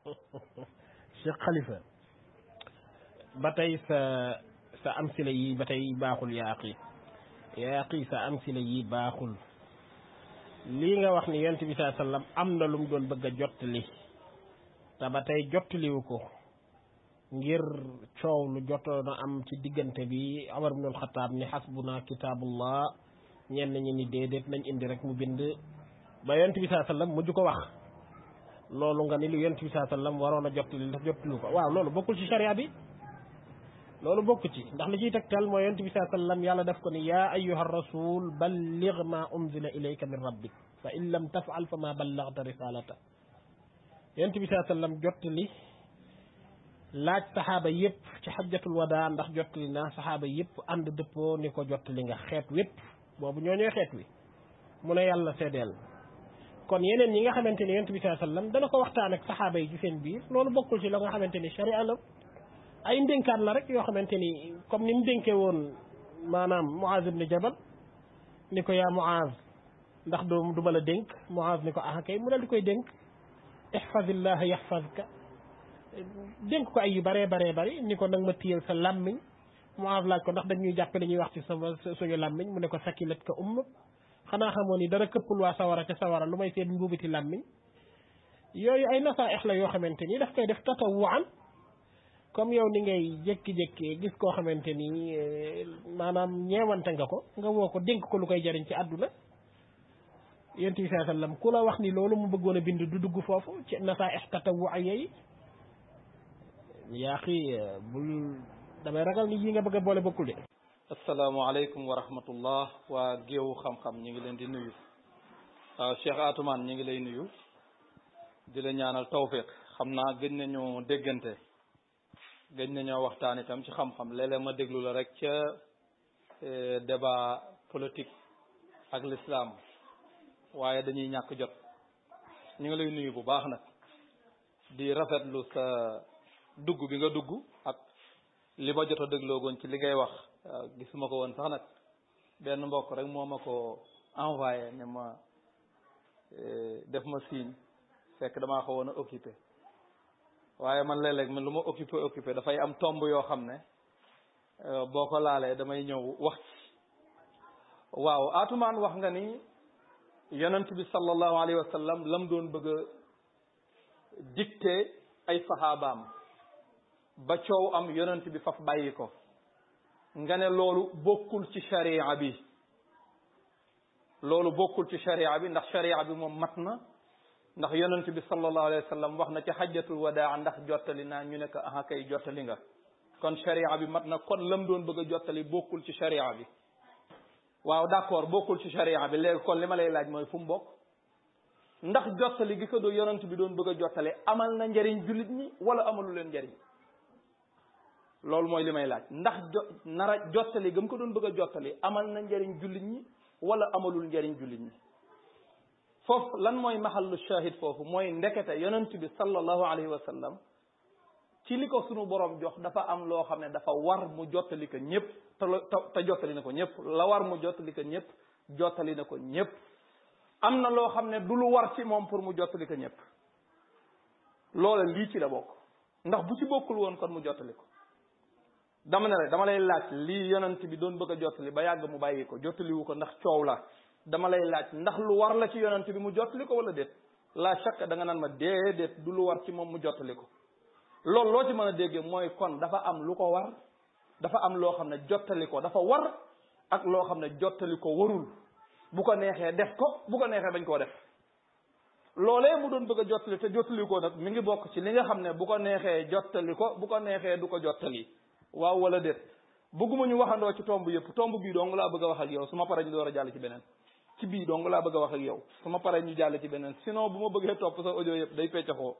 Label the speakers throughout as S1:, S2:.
S1: Cheikh Khalifa ba tey sa amsila yi ba tey baaxul yaa aqi sa amsila yi baaxul. lii nga wax ni yonent bi sallallahu alayhi wasallam am na lu mu doon bëgg a jottali te ba tey jottaliwu ko ngir coow lu jotoon a am ci diggante bi Umar ibn al-Khattab ni hasbuna kitabullah ñenn ñi ni déedéet nañ indi rek mu bind ba yonent bi sallallahu alayhi wasallam mujj ko wax loolu nga ni lu yonent bi sallallahu alayhi wasallam waroon a jottali ndax jottaliwu ko waaw loolu bokkul ci sharia bi loolu bokk ci ndax li ciy tegtal mooy yonent bi sallallahu alayhi wasallam yàlla def ko ni yaa ayyuha rasul balligh ma unzila ilayka min rabbik fa in lam taf'al fa ma ballaghta risalata yonent bi sallallahu alayhi wasallam jottali laaj saxaaba yëpp ci xajjatul wadaa ndax jottali naa saxaaba yëpp ànd dëppoo ni ko jottali nga xeet wépp boobu ñoo ñooy xeet wi mu ne yàlla seedeel kon yeneen ñi nga xamante ni yonent bi sallallahu alayhi wasallam dana ko waxtaan ak saxaaba yi ci seen biir loolu bokkul ci la nga xamante ni sharia la ay ndénkaan la rek yoo xamante ni comme ni mu dénkee woon maanaam Muaz ibn Jabal ni ko yaa Muaz ndax du ma la dénk Muaz ni ko ah kay mu dal di koy dénk ihfazillah yahfazka dénk ko ay yu baree bari ni ko nag ma téyel sa làmmiñ Muaz laaj ko ndax dañuy jàppe li ñuy wax ci sama suñu làmmiñ mu ne ko sakilat ka xanaa xamoon ni dara këppul waa sawara te sawara lu may seen mbuubiti làmmiñ yooyu ay nasaaix la yoo xamante ni daf koy def tatawuan comme yow ni ngay jékki-jékki gis koo xamante ni maanaam ñeewante nga ko nga woo ko dénk ko lu koy jariñ ci àdduna yonent bi sallallahu alayhi wasallam ku la wax ni loolu mu bëggoon a bind du dugg foofu ci nasaaix tatawwu yi yaa xi bul damay ragal ni yi nga bëgg a boole bokkul de.
S2: asalaamaaleykum wa rahmatullah waa géewu xam-xam ñu ngi leen di nuyu Cheikh Atoumane ñu ngi lay nuyu di la ñaanal tawfiq xam naa gëj nañu déggante gëj nañoo waxtaan itam ci xam-xam léeg-léeg ma déglu la rek ca débat politique ak l'islam waaye dañuy ñàkk jot ñu ngi lay nuyu bu baax nag di rafetlu sa dugg bi nga dugg ak li ma jot a dégloogoon ci li ngay wax gisuma ko woon sax nag benn mbokk rek moo ma ko envoyé ne ma def ma signe fekk damaa ko woon a occupé waaye man léeg-léeg man lu ma occupé dafay am tomb yoo xam ne boo ko laalee damay ñëw wax ci waaw Atoumane wax nga ni yonent bi sallallahu alayhi wa sallam lam doon bëgg a dicté ay saxaabaam ba coow am yonent bi faf bàyyi ko nga ne loolu bokkul ci sharia bi loolu bokkul ci sharia bi ndax sharia bi moom mat na ndax yonent bi sallallahu alayhi wa sallam wax na ci xajjatul wadaa ndax jottali naa ñu ne ko aha kay jottali nga kon sharia bi mat na kon lam doon bëgg a jottali bokkul ci sharia bi waaw d'accord bokkul ci sharia bi léegi kon li ma lay laaj mooy fu mu bokk ndax jottali gi ko do yonent bi doon bëgg a jottali amal na njariñ jullit ñi wala amalu leen njariñ loolu mooy li may laaj ndax jottali gëm ko doon bëgg a jottali amal na njariñ jullit ñi wala amalul njariñ jullit ñi foofu lan mooy mahallu shahid foofu mooy ndekete yonent bi sallallahu alayhi wa sallam ci li ko sunu borom jox dafa am loo xam ne dafa war mu jottali ko ñëpp te jottali na ko ñëpp la war mu jottali ko ñëpp jottali na ko ñëpp am na loo xam ne du lu war ci moom pour mu jottali ko ñëpp loola lii ci la bokk ndax bu ci bokkul woon kon mu jottali ko dama ne rek dama lay laaj lii yonent bi doon bëgg a jottali ba yàgg mu bàyyi ko jottaliwu ko ndax coow la dama lay laaj ndax lu war la ci yonent bi mu jottali ko wala déet la chaque da nga naan ma déedéet du lu war ci moom mu jottali ko loolu loo ci mën a déggee mooy kon dafa am lu ko war dafa am loo xam ne jottali ko dafa war ak loo xam ne jottali ko warul bu ko neexee def ko bu ko neexee bañ koo def loolee mu doon bëgg a jottali te jottali ko nag mi ngi bokk ci li nga xam ne bu ko neexee jottali ko bu ko neexee du ko jottali waaw wala déet bëgguma ñu waxandoo ci tomb yëpp tomb bii dong laa bëgg a wax ak yow su ma paree ñu door a jàll ci beneen ci bii dong laa bëgg a wax ak yow su ma paree ñu jàll ci beneen sinon bu ma bëggee topp sa audio yëpp day peccaxoo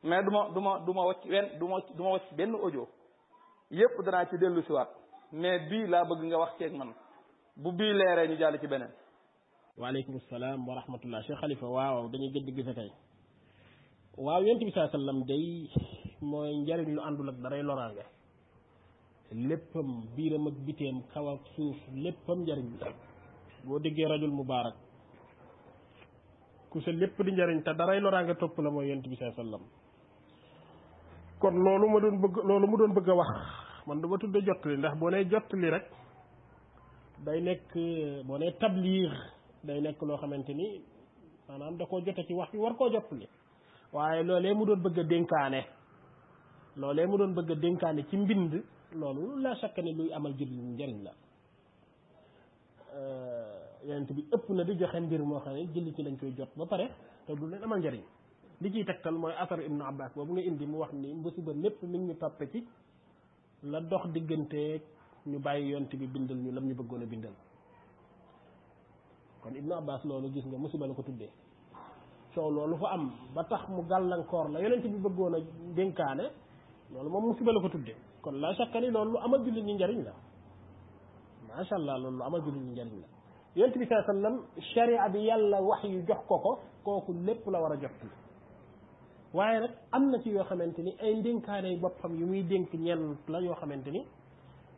S2: mais du ma wacc benn audio yëpp danaa ci dellu si waat mais bii laa bëgg nga wax ceeg man bu bii leeree ñu jàll ci beneen.
S1: waaleykum salaam wa rahmatullah Cheikh Khalifa waaw dañuy gëj gise tey waaw yonent bi sallallahu alayhi wasallam day mooy njariñ lu àndul ak daray loraange léppam biiram ak biteem kaw ak suuf léppam njariñ bi boo déggee rajul mubaarak ku sa lépp di njariñ te daray loraange topp la mooy yonent bi sallallahu alayhi wasallam kon loolu mu doon bëgg a wax man dama tudde jottali ndax boo nee jottali rek day nekk boo nee tabliir day nekk loo xamante ni maanaam da koo jote ci wax bi war koo jottali waaye loolee mu doon bëgg a dénkaane ci mbind loolu la chaque ni luy amal jullit njëriñ la yonent bi ëpp na di joxe mbir moo xam ne jullit ci lañ koy jot ba pare te du leen amal njëriñ li ciy tegtal mooy asar ibnu abbas boobu nga indi mu wax ni musiba lépp mi ngi ñu toppe ci la dox digganteeg ñu bàyyi yonent bi bindal ñu lam ñu bëggoon a bindal kon ibnu abbas loolu gis nga musiba la ko tuddee coow loolu fa am ba tax mu gàllankoor la yonent bi bëggoon a dénkaane loolu moom musiba la ko tuddee kon la chaque ni loolu lu amal jullit ñi njëriñ la macha allah loolu lu amal jullit ñi njëriñ la yonent bi saa sallam sharia bi yàlla wax yu jox ko kooku lépp la war a jot waaye nag am na ci yoo xamante ni ay ndénkaane boppam yu muy dénk ñenn la yoo xamante ni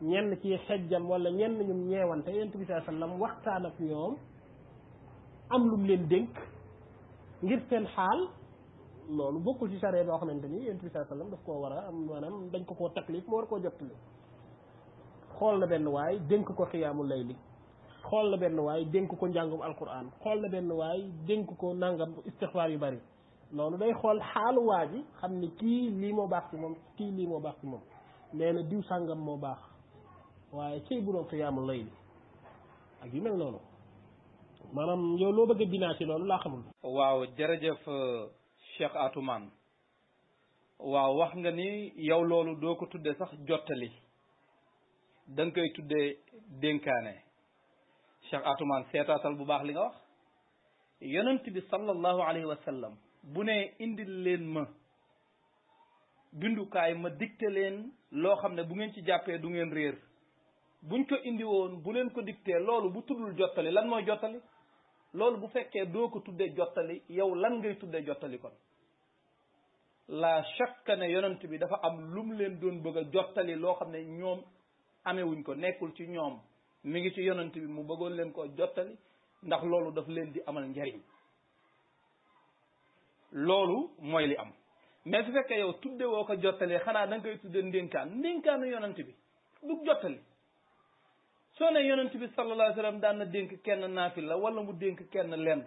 S1: ñenn ci xejjam wala ñenn ñum ñeewante yonent bi saa sallam waxtaan ak ñoom am lum leen dénk ngir seen xaal loolu bokkul ci sharia boo xamante ni yonent bi saa sallam daf koo war a am maanaam dañ ko koo taklif mu war koo jottali xool na benn waay dénk ko xiyaamul layli xool na benn waay dénk ko njàngum alquran xool na benn waay dénk ko nangam istixfaar yu bari loolu day xool xaalu waa ji xam ni kii lii moo baax ci moom kii lii moo baax ci moom nee na diw sàngam moo baax waaye cëy bu doon xiyaamul layli ak yu mel noonu maanaam yow loo bëgg a binaa ci loolu laa xamul.
S2: waaw jërëjëf Cheikh Atoumane waaw wax nga ni yow loolu doo ko tuddee sax jottali da nga koy tuddee dénkaane Cheikh Atoumane seetaatal bu baax li nga wax yonent bi sallallahu alayhi wa sallam bu ne indil leen ma bindukaay ma dicté leen loo xam ne bu ngeen ci jàppee du ngeen réer buñ ko indi woon bu leen ko dicté loolu bu tuddul jottali lan mooy jottali loolu bu fekkee doo ko tuddee jottali yow lan ngay tuddee jottali kon la chaque ne yonent bi dafa am lum leen doon bëgg a jottali loo xam ne ñoom amewuñ ko nekkul ci ñoom mi ngi ci yonent bi mu bëggoon leen ko jottali ndax loolu daf leen di amal njariñ loolu mooy li am mais su fekkee yow tudde woo ko jottalee xanaa da nga koy tudde ndénkaanu yonent bi du jottali soo ne yonent bi sallallahu alayhi wa sallam daan na dénk kenn naafil la wala mu dénk kenn lenn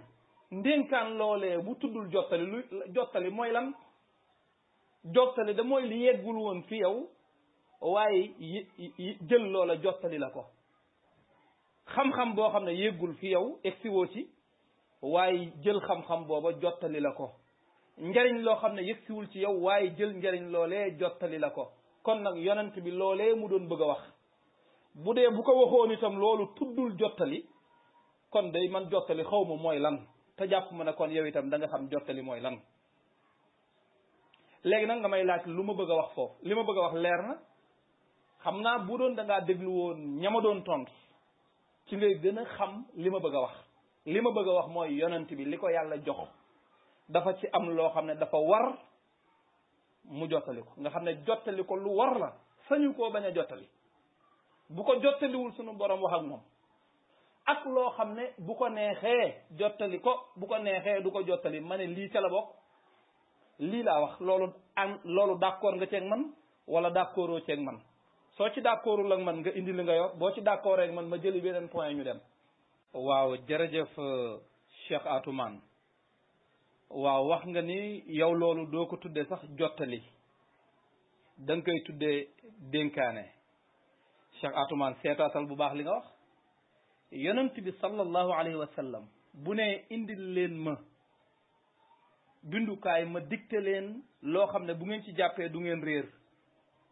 S2: ndénkaan loolee bu tuddul jottali lu jottali mooy lan jottali da mooy li yeggul woon fi yow waaye jël loola jottali la ko xam-xam boo xam ne yeggul fi yow egsiwoo ci waaye jël xam-xam booba jottali la ko njariñ loo xam ne yegsiwul ci yow waaye jël njariñ loolee jottali la ko kon nag yonent bi loolee mu doon bëgg a wax bu dee bu ko waxoon itam loolu tuddul jottali kon day man jottali xaw ma mooy lan te jàpp ma ne kon yow itam da nga xam jottali mooy lan léegi nag nga may laaj lu ma bëgg a wax foofu li ma bëgg a wax leer na xam naa bu doon da ngaa déglu woon ñama doon tontu ci ngay gën a xam li ma bëgg a wax li ma bëgg a wax mooy yonent bi li ko yàlla jox dafa ci am loo xam ne dafa war mu jottali ko nga xam ne jottali ko lu war la sañu koo bañ a jottali bu ko jottaliwul sunu borom wax ak moom ak loo xam ne bu ko neexee jottali ko bu ko neexee du ko jottali ma ne lii ca la bokk lii laa wax loolu d'accord nga ceeg man wala d'accordoo ceeg man soo ci d'accordul ak man nga indi li nga yor boo ci d'accord ak man ma jëli beneen point ñu dem. waaw jërëjëf Cheikh Atoumane waaw wax nga ni yow loolu doo ko tuddee sax jottali da nga koy tuddee dénkaane Cheikh Atoumane seetaatal bu baax li nga wax yonent bi sallallahu alayhi wa sallam bu ne indil leen ma bindukaay ma dicté leen loo xam ne bu ngeen ci jàppee du ngeen réer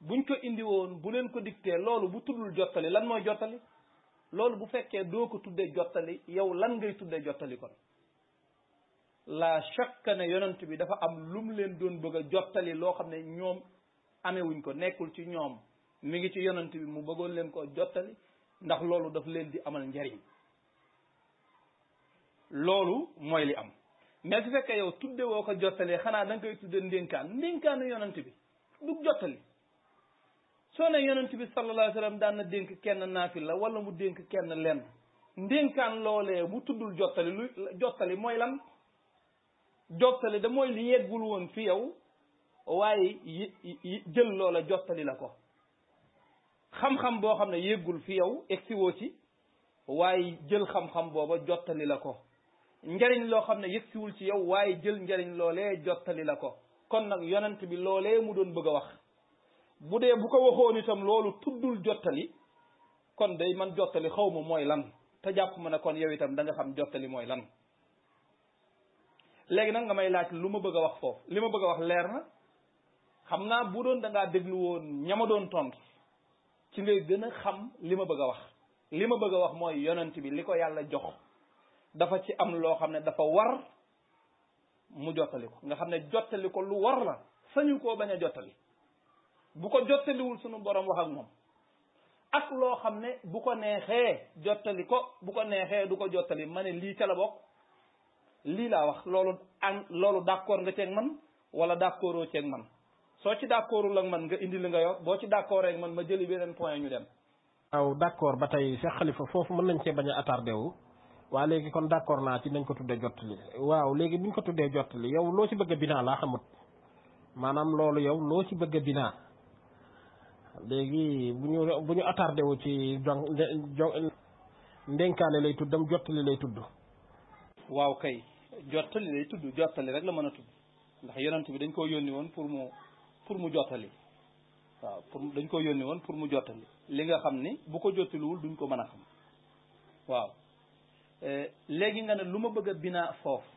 S2: buñ ko indi woon bu leen ko dicté loolu bu tuddul jottali lan mooy jottali loolu bu fekkee doo ko tuddee jottali yow lan ngay tuddee jottali kon la chaque ne yonent bi dafa am lum leen doon bëgg a jottali loo xam ne ñoom amewuñ ko nekkul ci ñoom mi ngi ci yonent bi mu bëggoon leen ko jottali ndax loolu daf leen di amal njariñ loolu mooy li am mais su fekkee yow tudde woo ko jottalee xanaa da nga koy tudde ndénkaanu yonent bi du jottali soo ne yonent bi sallallahu alayhi wa sallam daan na dénk kenn naafil la wala mu dénk kenn lenn ndénkaan loolee bu tuddul jottali lu jottali mooy lan jottali da mooy li yeggul woon fi yow waaye jël loola jottali la ko xam-xam boo xam ne yéggul fi yow egsiwoo ci waaye jël xam-xam booba jottali la ko njariñ loo xam ne yegsiwul ci yow waaye jël njariñ loolee jottali la ko kon nag yonent bi loolee mu doon bëgg a wax bu dee bu ko waxoon itam loolu tuddul jottali kon day man jottali xaw ma mooy lan te jàpp ma ne kon yow itam da nga xam jottali mooy lan léegi nag nga may laaj lu ma bëgg a wax foofu li ma bëgg a wax leer na xam naa bu doon da ngaa déglu woon ñama doon tontu ci ngay gën a xam li ma bëgg a wax li ma bëgg a wax mooy yonent bi li ko yàlla jox dafa ci am loo xam ne dafa war mu jottali ko nga xam ne jottali ko lu war la sañu koo bañ a jottali bu ko jottaliwul sunu borom wax ak moom ak loo xam ne bu ko neexee jottali ko bu ko neexee du ko jottali ma ne lii ca la bokk lii laa wax loolu d'accord nga ceeg man wala d'accordoo ceeg man soo ci d'accordul ak man nga indi li nga yor boo ci d'accord ak man ma jëli beneen point ñu dem.
S1: waaw d'accord ba tey Cheikh Khalifa foofu mën nañ cee bañ a attardé wu waa léegi kon d'accord naa ci nañ ko tuddee jottali waaw léegi buñ ko tuddee jottali yow loo ci bëgg a binaa laa xamut maanaam loolu yow loo ci bëgg a binaa léegi bu ñu attardé wu ci ndénkaane lay tuddam jottali lay tudd.
S2: waaw kay jottali lay tudd jottali rek la mën a tudd ndax yonent bi dañ koo yónni woon pour mu jottali waaw dañ koo yónni woon pour mu jottali li nga xam ni bu ko jottaliwul duñ ko mën a xam waaw léegi nga ne lu ma bëgg a binaa foofu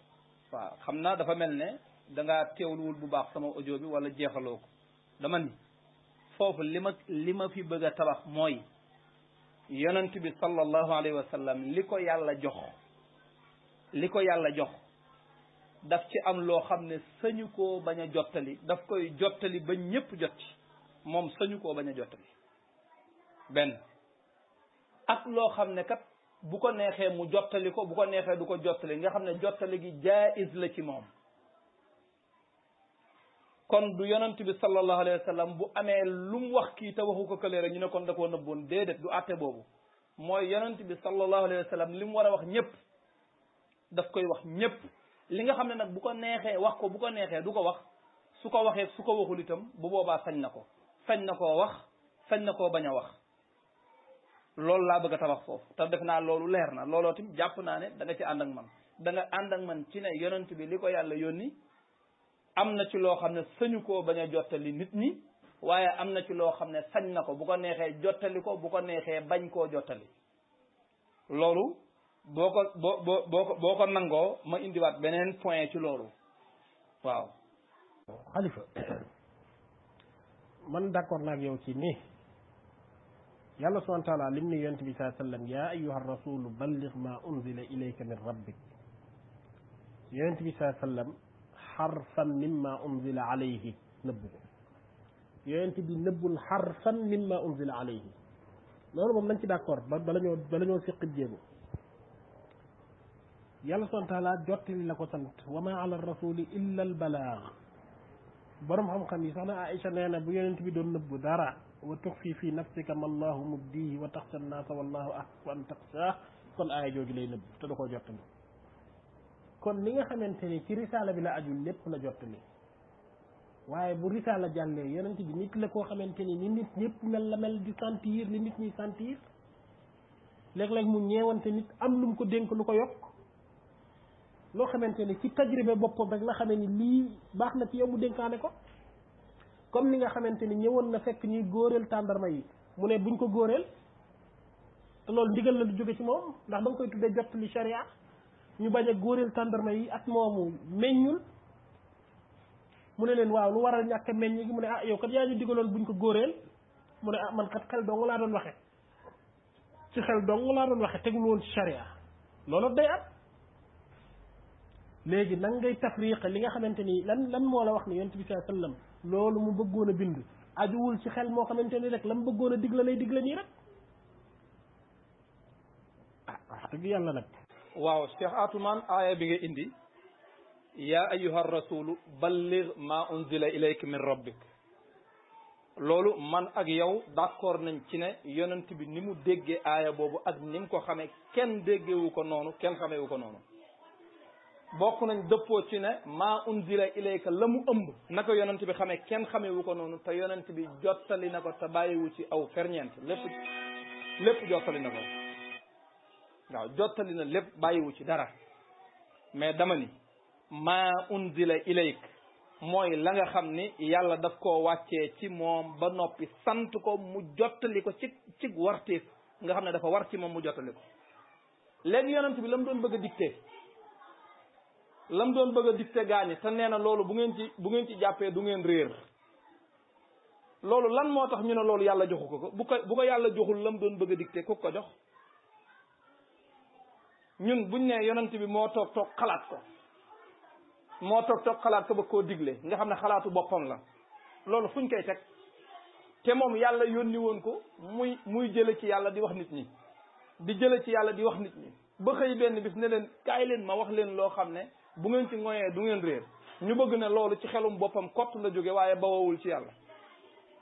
S2: waaw xam naa dafa mel ne da ngaa teewluwul bu baax sama audio bi wala jeexaloo ko dama ni foofu li ma fi bëgg a tabax mooy yonent bi sallallahu alayhi wa sallam li ko yàlla jox daf ci am loo xam ne sañu koo bañ a jottali daf koy jottali ba ñépp jot ci moom sañu koo bañ a jottali benn ak loo xam ne kat bu ko neexee mu jottali ko bu ko neexee du ko jottali nga xam ne jottali gi jaiz la ci moom kon du yonent bi sallallahu alayhi wa sallam bu amee lu mu wax kii te waxu ko kële rek ñu ne kon da koo nëbboon déedéet du àtte boobu mooy yonent bi sallallahu alayhi wa sallam li mu war a wax ñépp daf koy wax ñépp li nga xam ne nag bu ko neexee wax ko bu ko neexee du ko wax su ko waxee su ko waxul itam bu boobaa sañ na koo wax sañ na koo bañ a wax loolu laa bëgg a tabax foofu te def naa loolu leer na looloo tim jàpp naa ne da nga ci ànd ak man da nga ànd ak man ci ne yonent bi li ko yàlla yónni am na ci loo xam ne sañu koo bañ a jottali nit ñi waaye am na ci loo xam ne sañ na ko bu ko neexee jottali ko bu ko neexee bañ koo jottali loolu boo ko nangoo ma indiwaat beneen point ci loolu waaw.
S1: Khalifa man d'accord naa ak yow ci ni yàlla subhanahu wa taala lim ni yonent bi sallallahu alayhi wa sallam yaa ayyuha rasulu balligh ma unzila ilayka min rabbik yonent bi sallallahu alayhi wa sallam xarfan mimma unzila alayhi nëbbu ko yonent bi nëbbul xarfan mimma unzila alayhi loolu moom nañ ci d'accord bala ñoo siqib jéego yàlla subhanahu wa taala jottali la ko sant wa ma ala rasuli illa al balaag borom xam-xam yi sax na Aïcha nee na bu yonent bi doon nëbbu dara wa tuxfi fi nafsika ma allahu mubdihi wa taxsha nnaasa wallahu ahqqu an taxshaa kon aaya jooju lay nëbb te da koo jottali kon li nga xamante ni ci risaala bi la aju lépp la jottali waaye bu risaala jàllee yonent bi nit la koo xamante ni nit ñëpp mel la mel di sentir li nit ñuy sentir léeg-léeg mu ñeewante nit am lu mu ko dénk lu ko yokk loo xamante ni ci tajribe boppam rek la xamee ni lii baax na ci yow mu dénkaane ko comme ni nga xamante ni ñëwoon na fekk ñuy góoreel tàndarma yi mu ne buñ ko góoreel te loolu ndigal la lu jóge ci moom ndax da nga koy tuddee jottali sharia ñu bañ a góoreel tàndarma yi at moomu meññul mu ne leen waaw lu waral ñàkk meññ gi mu ne yow kat yaa ñu digaloon buñ ko góoreel mu ne man kat xel dong laa doon waxe ci xel dong laa doon waxe tegul woon ci sharia loolu day at léegi nan ngay tafriqa li nga xamante ni lan moo la wax ni yonent bi sallallahu alayhi wasallam loolu mu bëggoon a bind ajuwul ci xel moo xamante ni rek la mu bëggoon a digla lay digla nii rek wax dëgg yàlla nag
S2: waaw Cheikh Atoumane aaya bi nga indi yaa ayyuha rasulu balligh ma unzila ilayka min rabbik loolu man ak yow d'accord nañ ci ne yonent bi ni mu déggee aaya boobu ak ni mu ko xamee kenn déggewu ko noonu kenn xameewu ko noonu bokk nañ dëppoo ci ne maa unzila ilayka la mu ëmb naka yonent bi xamee kenn xamewu ko noonu te yonent bi jottali na ko te bàyyiwu ci aw ferñeent lépp jottali na ko waaw jottali na lépp bàyyiwu ci dara mais dama ni maa unzila ilayk mooy la nga xam ni yàlla daf koo wàccee ci moom ba noppi sant ko mu jottali ko ci warteef nga xam ne dafa war ci moom mu jottali ko léegi yonent bi la mu doon bëgg a dicté lam doon bëgg a dicté gaañi te nee na loolu bu ngeen ci jàppee du ngeen réer loolu lan moo tax ñu ne loolu yàlla joxu ko bu ko yàlla joxul lam doon bëgg a dicté ku ko jox ñun buñ ne yonent bi moo toog xalaat ko moo toog xalaat ko ba koo digle nga xam ne xalaatu boppam la loolu fuñ koy teg te moom yàlla yónni woon ko muy jële ci yàlla di wax nit ñi di jële ci yàlla di wax nit ñi ba xëy benn bis ne leen kaay leen ma wax leen loo xam ne bu ngeen ci ngoyee du ngeen réer ñu bëgg ne loolu ci xelum boppam kott la jóge waaye bawoowul ci yàlla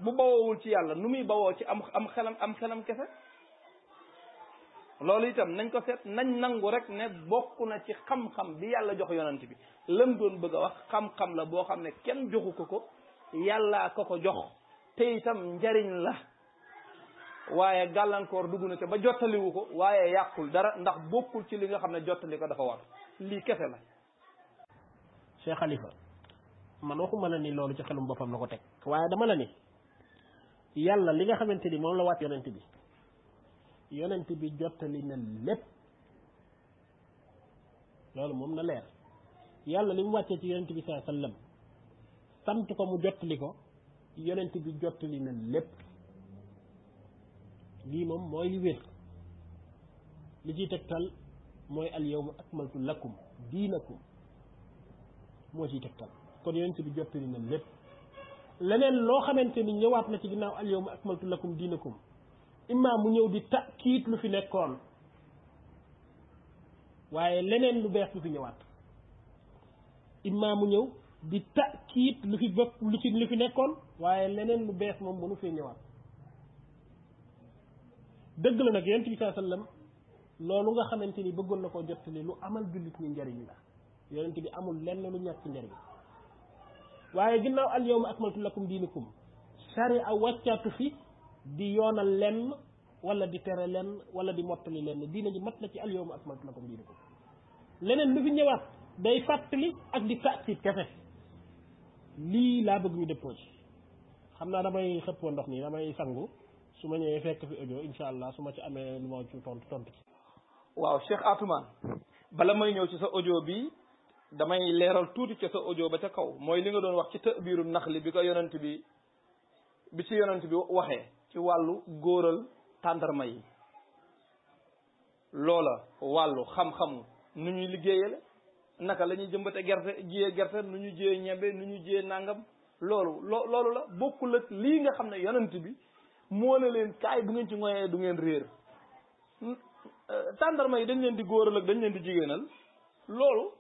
S2: bu bawoowul ci yàlla nu muy bawoo ci am xelam kese loolu itam nañ ko seet nañ nangu rek ne bokk na ci xam-xam bi yàlla jox yonent bi lam doon bëgg a wax xam-xam la boo xam ne kenn joxu ko yàllaa ko jox te itam njariñ la waaye gàllankoor dugg na ca ba jottaliwu ko waaye yàqul dara ndax bokkul ci li nga xam ne jottali ko dafa war lii kese la.
S1: Cheikh Khalifa man waxuma la ni loolu ci xelum boppam la ko teg waaye dama la ni yàlla li nga xamante ni moom la waat yonent bi jottali na lépp loolu moom na leer yàlla li mu wàccee ci yonent bi sallallahu alayhi wasallam sant ko mu jottali ko yonent bi jottali na lépp lii moom mooy li wér li ciy tegtal mooy al yawma akmaltu lakum diinakum moo ciy tegtal kon yonent bi jottali na lépp leneen loo xamante ni ñëwaat na ci ginnaaw al yawma akmaltu lakum diinakum imma mu ñëw di takiit lu fi nekkoon waaye leneen lu bees lu fi ñëwaat imma mu ñëw di takiit lu fi nekkoon waaye leneen lu bees moom mënu fee ñëwaat dëgg la nag yonent bi sallallahu alayhi wasallam loolu nga xamante ni bëggoon na koo jottali lu amal jullit ñi njariñ la yonent bi amul lenn lu ñàkk njariñ waaye ginnaaw al yawma akmaltu lakum diinakum sharia wàccaatu fi di yoonal lenn wala di tere lenn wala di mottali lenn diina ji mat na ci al yawma akmaltu lakum diinakum leneen lu fi ñëwaat day fàttali ak di taakid kese lii laa bëgg ñu dëppoo ci xam naa damay xëppoo ndox nii damay sangu su ma ñëwee fekk fi audio insha allah su ma ci amee lu ma ci tontu ci.
S2: waaw Cheikh Atoumane bala may ñëw ci sa audio bi damay leeral tuuti ci sa audio ba ca kaw mooy li nga doon wax ci ta'biiru naxli bi ko yonent bi ci yonent bi waxee ci wàllu góoral tàndarma yi loola wàllu xam-xamu nu ñuy liggéeyale naka la ñuy jëmbate jiyee gerte nu ñu jiyee ñebe nu ñu jiyee nangam loolu la bokkul ak lii nga xam ne yonent bi moo ne leen kaay bu ngeen ci ngoyee du ngeen réer tàndarma yi dañ leen di góoral ak dañ leen di jigéenal loolu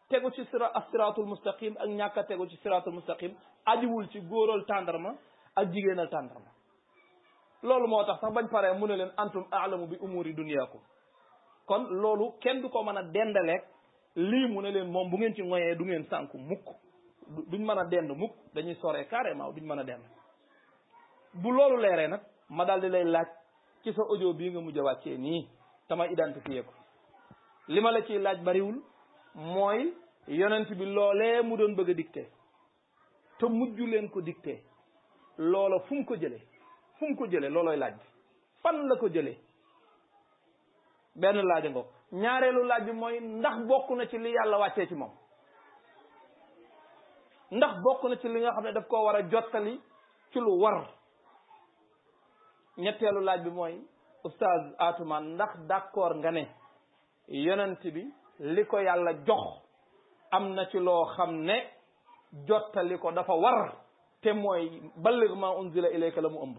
S2: tegu ci siraatul mustaqim ak ñàkk a tegu ci siraatul mustaqim ajiwul ci góoral tàndarma ak jigéenal tàndarma loolu moo tax sax bañ paree mu ne leen antum a'lamu bi umuri duniyaakum kon loolu kenn du ko mën a dendaleeg lii mu ne leen moom bu ngeen ci ngoyee du ngeen sànku mukk duñ mën a dend mukk dañuy soree carrément duñ mën a dend bu loolu leeree nag ma daal di lay laaj ci sa audio bii nga mujj a wàccee nii tama identifié ko li ma la ciy laaj bariwul mooy yonent bi loolee mu doon bëgg a dicté te mujj leen ko dicté loola fu mu ko jëlee loolooy laaj bi fan la ko jëlee benn laaj a ngoog ñaareelu laaj bi mooy ndax bokk na ci li yàlla wàccee ci moom ndax bokk na ci li nga xam ne daf koo war a jottali ci lu war ñetteelu laaj bi mooy oustaz Atoumane ndax d'accord nga ne yonent bi li ko yàlla jox am na ci loo xam ne jottali ko dafa war te mooy balligh ma unzila ilayka la mu ëmb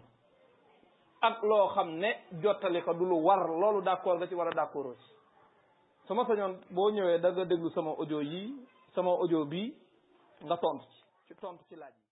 S2: ak loo xam ne jottali ko du lu war loolu d'accord nga ci war a d'accord ci su ma sañoon boo ñëwee da nga déglu sama audio bii nga tontu ci laaj yi